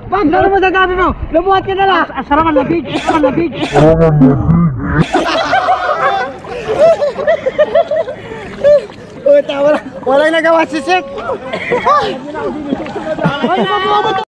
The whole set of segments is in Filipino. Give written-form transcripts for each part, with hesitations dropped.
Bang, ano mo sasabi mo? Lumuhat ka na lang! Asaraman na beach! Asaraman na beach! Uy, tawa lang! Walang nagawa si Sek! Ay, mabuha.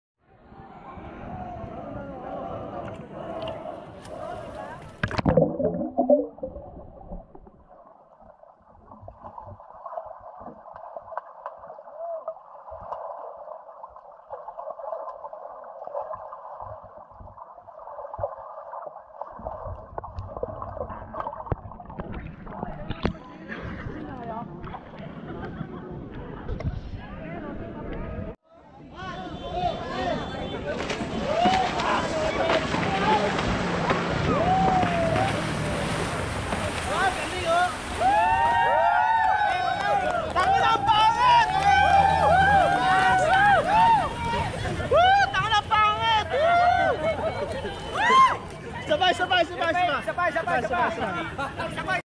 Sabay!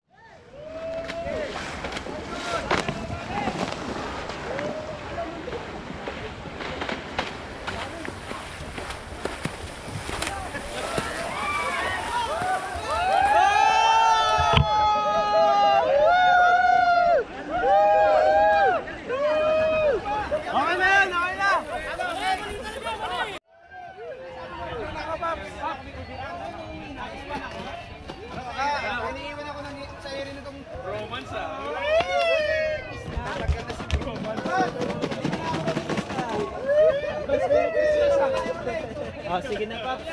Oh, sige na, Pops.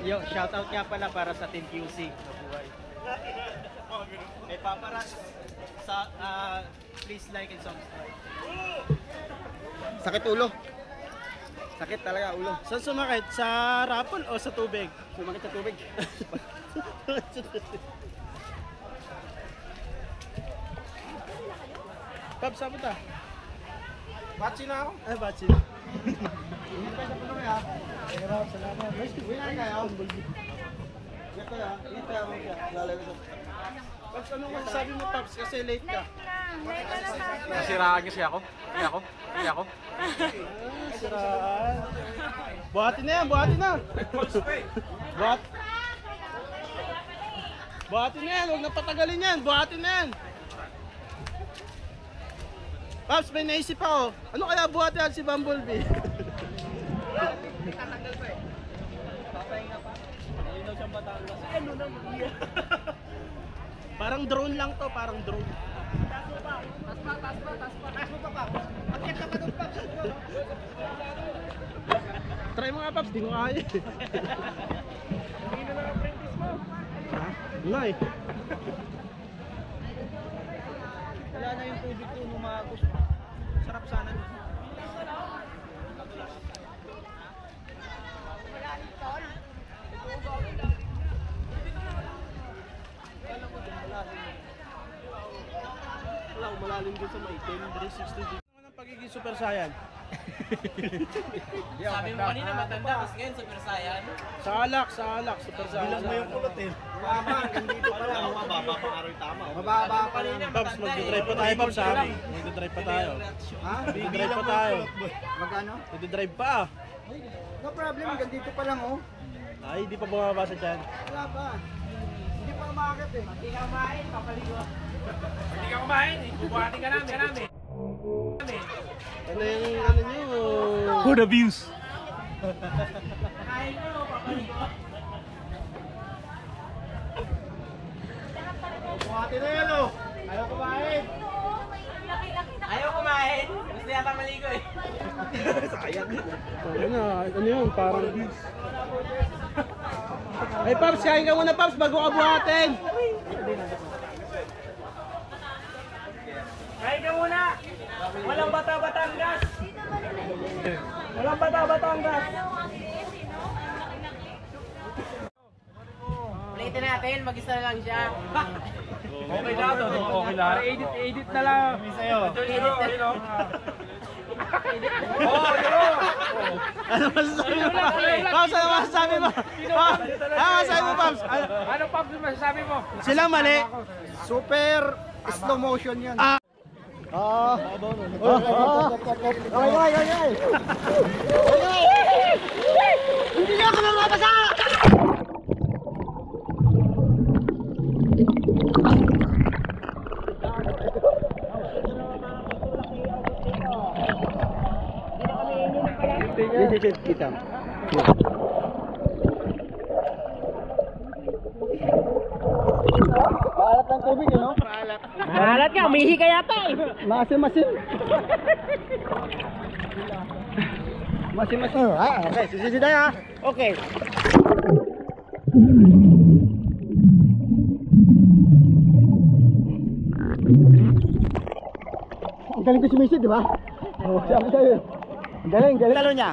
Yo, shoutout nga pala para sa Team QC. Mabuhay. May paparas sa please like and subscribe. Sakit ulo. Sakit talaga ulo. Saan sumakit? Sa rapol o sa tubig? Sumakit sa tubig. Pops, saan punta? Batsi na ako. Ay, batsi. Hindi ka sa puno kaya. Salamat. Uwi na kayo. Ito ya. Ito ya. Lalawin ko. Pops, anong masasabi mo, Pops? Kasi late ka. Nasiraan kasi ako. Hindi ako. Siraan. Buhatin na yan, buhatin na. Buhatin na yan, huwag na patagalin yan. Buhatin na yan. Pops, may naisip ako. Ano kaya buhatin yan si Bumblebee? Tatanggal pa eh. Papahinga pa. Ayun daw siyang Batangas. Ano na mag-iya. Parang drone lang to, parang drone. Taas mo pa. Taas mo pa. Pagkat ka pa doon, Pops. Try mo nga, Pops, di ko kaya. Hindi na lang ang practice mo. Ha? Wala eh. Wala na yung tubig ko numagos. Sarap sana. Wala, malalim din sa maitim. 360 dito. Ano ang pagiging Super Saiyan? Sabi mo kanina matanda, tapos ngayon Super Saiyan. Sa alak, Super Saiyan. Bilang mo yung kulot eh. Mama, nandito pa lang. Mababa pa araw tama. Mababa pa lang. Pops, magdidrive pa tayo, Pops, ha? Magdidrive pa tayo. Ha? Magdidrive pa tayo. Magkano? Magdidrive pa, ah. No problem, dito pa lang oh. Ay, di pa bumaba sa tiyan. Wala pa. Hindi pa umakit eh. Hindi ka kumain, papaligo. Hindi ka kumain, bubuhatin ka namin. Ano yung ano nyo? For the views. Kain mo, papaligo. Buhati na yan oh. Ayaw kumain. Ayaw kumain, gusto yata maligo eh. Ano yun? Parang beast. Ay, Paps, kain ka muna, Paps, bago ka buhatin. Kain ka muna! Walang bata-Batangas! Walang bata-Batangas! Ulitin natin, mag-isa lang siya. Okay lang to, okay lang. Edit na lang. Edit na lang. Ano masasabi mo? Paps, ano masasabi mo? Ano masasabi mo, Paps? Ano pa masasabi mo? Sila mali. Super slow motion yan. Hindi niya ako mababasa! Kita. Maalat ng tubig, no? Maalat. Mahalat ka, umihi ka yata eh. Masim. Masim. Okay. Sisi tayo, ha? Okay. Ang galing ko sumisid, di ba? Oo, sabi sa'yo. Ang galing. Lalo niya.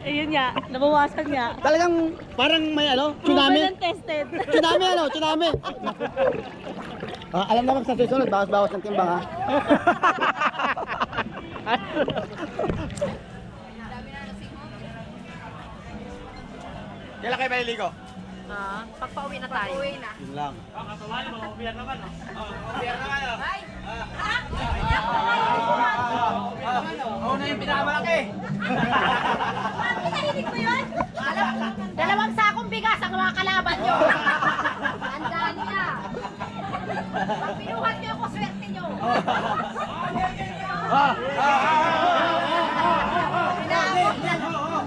Ayun nga, nabawasan nga. Talagang parang may tsunami. Proven and tested. Tsunami. Alam naman sa susunod, bawas-bawas ng timbang, ha? Kailan kayo maliligo? Pagpauwi na tayo. Yun lang. Una yung pinakamalaki. Narinig mo yun? Dalawang sakong bigas ang mga kalaban nyo. Tandaan niya. Pag pinuhat niyo ako, swerte nyo.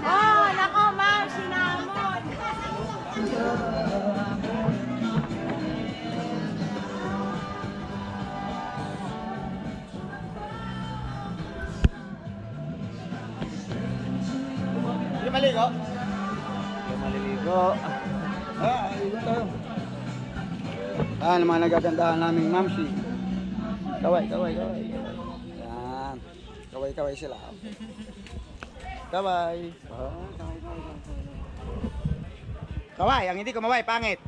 Oh, nako ma'am, sinamon. Hindi maligo? Hindi maliligo. Ligo tayo. Ang mga nagagandahan naming mamsi. Kaway. Yan. Kaway sila. Kaway. Kaway, ang hindi kumaway, pangit.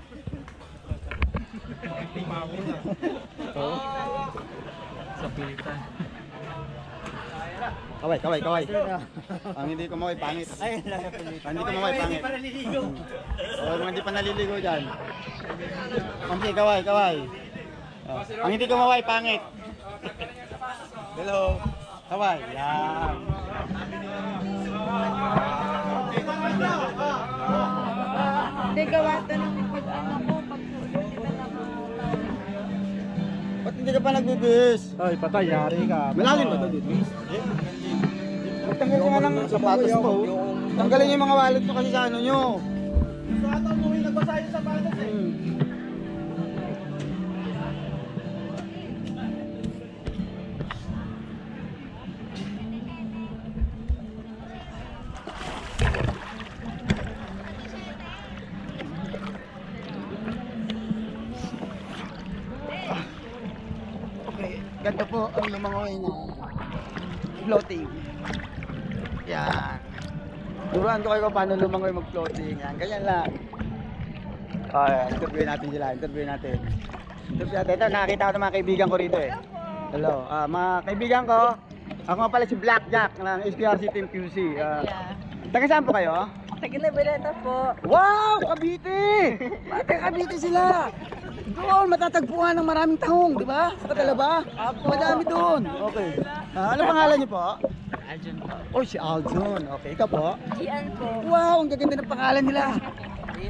Kaway. Ang hindi kumaway, pangit. Ang hindi kumaway, pangit. Ang hindi pa naliligo dyan. Mamsi, kaway. Ang hindi kumaway, pangit. Hello. Kaway. Yan. Hindi gawa ito ng pag-ano ko, pag-ulo. Ba't hindi ka pa nagbibis? Ay, patay, yari ka. Malalim ba ito dito? Magtanggal ka nga ng sapatos mo. Tanggalin niyo yung mga wallet nyo kasi sa ano nyo. Sa ato mo yung nagbasa yung sapatos eh. Okay, ganda po ang lumangoy na floating. Yan. Turuan ko kayo kung paano lumangoy mag-floating. Yan, ganyan lang. Interview natin sila. Interview natin. Ito, nakakita ko ng mga kaibigan ko rito eh. Hello. Mga kaibigan ko, ako nga pala si Blackjack ng SPRC Team QC. Taga saan po kayo? Taga-Nabaleta po. Wow! Cavite! Bakit Cavite sila? Doon, matatagpuan ng maraming tahong, di ba? Sa Catalaba? Madami doon. Okay. Ano pangalan niyo po? Aljon po. Oh, si Aljon. Okay, ikaw po? Gian po. Wow, ang gaganda ng pangalan nila.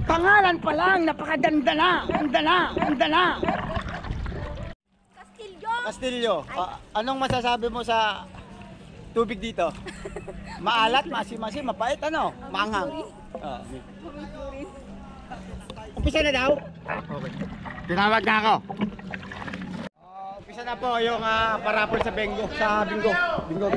Pangalan pa lang, napakaganda na. Ganda na. Castillo. Anong masasabi mo sa tubig dito? Maalat, masim-masim, mapait, ano? Maanghang. Umpisa na daw? Okay. Tinawag na ako. Umpisa na po yung parapol sa bingo. Bingo.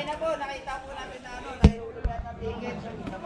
Kanina po, nakita po namin na nahihulog yan ng ticket.